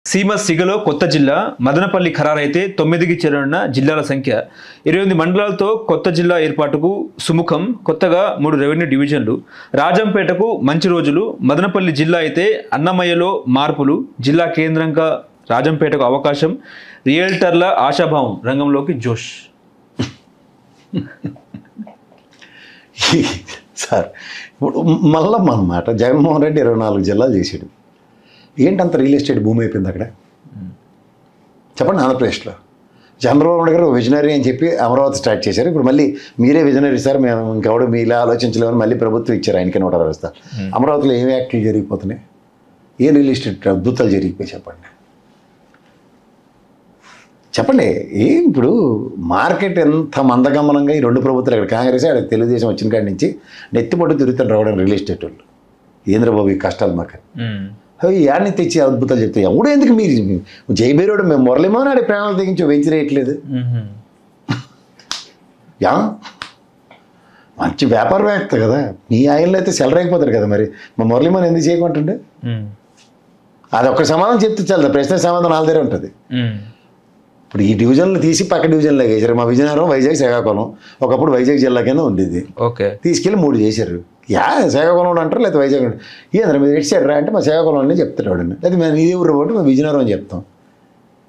సీమ సిగలో కొత్త జిల్లా మదనపల్లి ఖరారైతే 9కి చేరనున్న జిల్లాల సంఖ్య 28 మండలాలతో కొత్త జిల్లా ఏర్పాటుకు సుముఖం. కొత్తగా 3 రెవెన్యూ డివిజన్లు. రాజంపేటకు మంచి రోజులు. మదనపల్లి జిల్లా అయితే అన్నమయ్యలో మార్పులు. జిల్లా కేంద్రంగా రాజంపేటకు అవకాశం. రియల్టర్ల ఆశాభావం. రంగంలోకి జోష్. సార్ ఇప్పుడు మళ్ళీ అన్నమాట జగన్మోహన్ రెడ్డి 24 జిల్లాలు చేసాడు. ఏంటంత రియల్ ఎస్టేట్ భూమి అయిపోయింది అక్కడ చెప్పండి. ఆంధ్రప్రదేశ్లో చంద్రబాబు నాయుడు గారు విజనరీ అని చెప్పి అమరావతి స్టార్ట్ చేశారు. ఇప్పుడు మళ్ళీ మీరే విజనరీ సార్, మేము ఇంకెవడు మీ ఇలా ఆలోచించలేమని మళ్ళీ ప్రభుత్వం ఇచ్చారు ఆయనకి 160 ఇస్తారు. అమరావతిలో ఏం యాక్టివ్ జరిగిపోతున్నాయి, ఏం రియల్ ఎస్టేట్ అద్భుతాలు జరిగిపోయి చెప్పండి. చెప్పండి ఏం ఇప్పుడు మార్కెట్ ఎంత మందగమనంగా ఈ 2 ప్రభుత్వాలు ఇక్కడ కాంగ్రెస్ అక్కడ తెలుగుదేశం వచ్చిన కాడి నుంచి నెత్తిపట్టు తిరుగుతాను రావడం రియల్ ఎస్టేట్ వాళ్ళు. ఏంద్రబాబు ఈ కష్టాలు మాకు అవి యాడ్ని తెచ్చి అద్భుతాలు చెప్తాయి. ఎవడు ఎందుకు మీరు జైబేరోడు మేము మురళిమోహన్ ఆడి ప్రాణాలు తెగించి వెంచరేయట్లేదు. యా మంచి వ్యాపారవేత్త కదా, మీ ఆయనలో అయితే సెలర్ అయిపోతారు కదా, మరి మా మురళిమోహన్ ఎందుకు చేయకుంటుండే? అది ఒక్క సమాధానం చెప్తే చాలు, ప్రశ్న సమాధానం వాళ్ళ దగ్గర ఉంటుంది. ఇప్పుడు ఈ డివిజన్లు తీసి పక్క డివిజన్లో వేసారు. మా విజయనగరం, వైజాగ్, శ్రీకాకుళం ఒకప్పుడు వైజాగ్ జిల్లా కింద ఉండేది. ఓకే, తీసుకెళ్ళి 3 చేశారు. శ్రీకాకుళం అంటారు, లేకపోతే వైజాగ్ అంటారు. ఏంద్ర మీరు ఎట్సారా అంటే మా శ్రీకాకుళం అని చెప్తాడు వాడిని, లేదా మేము ఇది ఊరు పోటీ మా విజయనగరం అని చెప్తాం.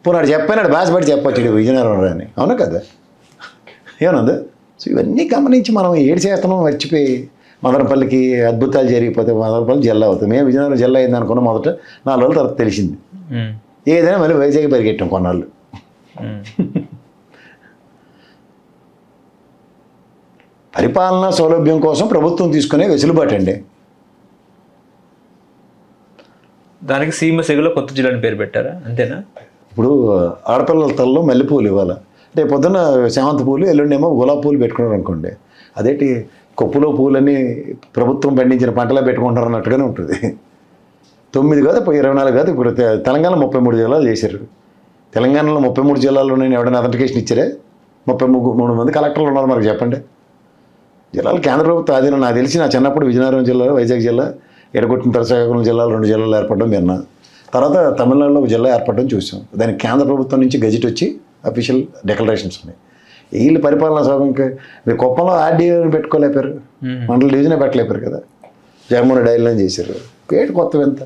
పోనాడు చెప్పాడు బాసపడి చెప్పొచ్చాడు విజయనగరం అని, అవునా కదా? ఏమన్నా? సో ఇవన్నీ గమనించి మనం ఏడు చేస్తున్నాం మర్చిపోయి మదనపల్లికి అద్భుతాలు జరిగిపోతే మదనపల్లి జిల్లా అవుతుంది. మేము విజయనగరం జిల్లా అయింది అనుకున్నాం. మొదట 4 రోజుల తర్వాత తెలిసింది. ఏదైనా మళ్ళీ వైజాగ్ పరిగెట్టాం కొన్నాళ్ళు. పరిపాలనా సౌలభ్యం కోసం ప్రభుత్వం తీసుకునే వెసులుబాటు అండి. దానికి సీమ సిగలో కొత్త జిల్లాని పేరు పెట్టారా, అంతేనా? ఇప్పుడు ఆడపిల్లల తలలో మల్లెపూలు ఇవ్వాలి, రేపు పొద్దున్న సేవంతి పూలు, ఎల్లుండేమో గులాబీ పూలు పెట్టుకున్నారు అనుకోండి. అదేంటి కొప్పులో పూలని ప్రభుత్వం పండించిన పంటలా పెట్టుకుంటారు అన్నట్టుగానే ఉంటుంది. 9 కాదు 24 కాదు. ఇప్పుడు తెలంగాణ 33 జిల్లాలు చేశారు. తెలంగాణలో 33 జిల్లాల్లో నేను ఎవరైనా అథెంటికేషన్ ఇచ్చారే? 33 మంది కలెక్టర్లు ఉన్నారు మనకు చెప్పండి. జిల్లాలు కేంద్ర ప్రభుత్వం ఆధీనం. నాకు తెలిసి నా చిన్నప్పుడు విజయనగరం జిల్లా, వైజాగ్ జిల్లా ఎడగొట్టిన తర్వాత శ్రీకాకుళం జిల్లాలో 2 జిల్లాలు ఏర్పడడం విన్నా. తర్వాత తమిళనాడులో ఒక జిల్లా ఏర్పడడం చూసాం. దానికి కేంద్ర ప్రభుత్వం నుంచి గెజిట్ వచ్చి అఫీషియల్ డిక్లరేషన్స్ ఉన్నాయి. వీళ్ళు పరిపాలనా సభకి మీరు కుప్పంలో ఆర్డీఓని పెట్టుకోలేపారు, మండల డివిజనే పెట్టలేపారు కదా. జగన్మోహన్ రెడ్డి డైలాన్ చేశారు. పేట కొత్త వింత.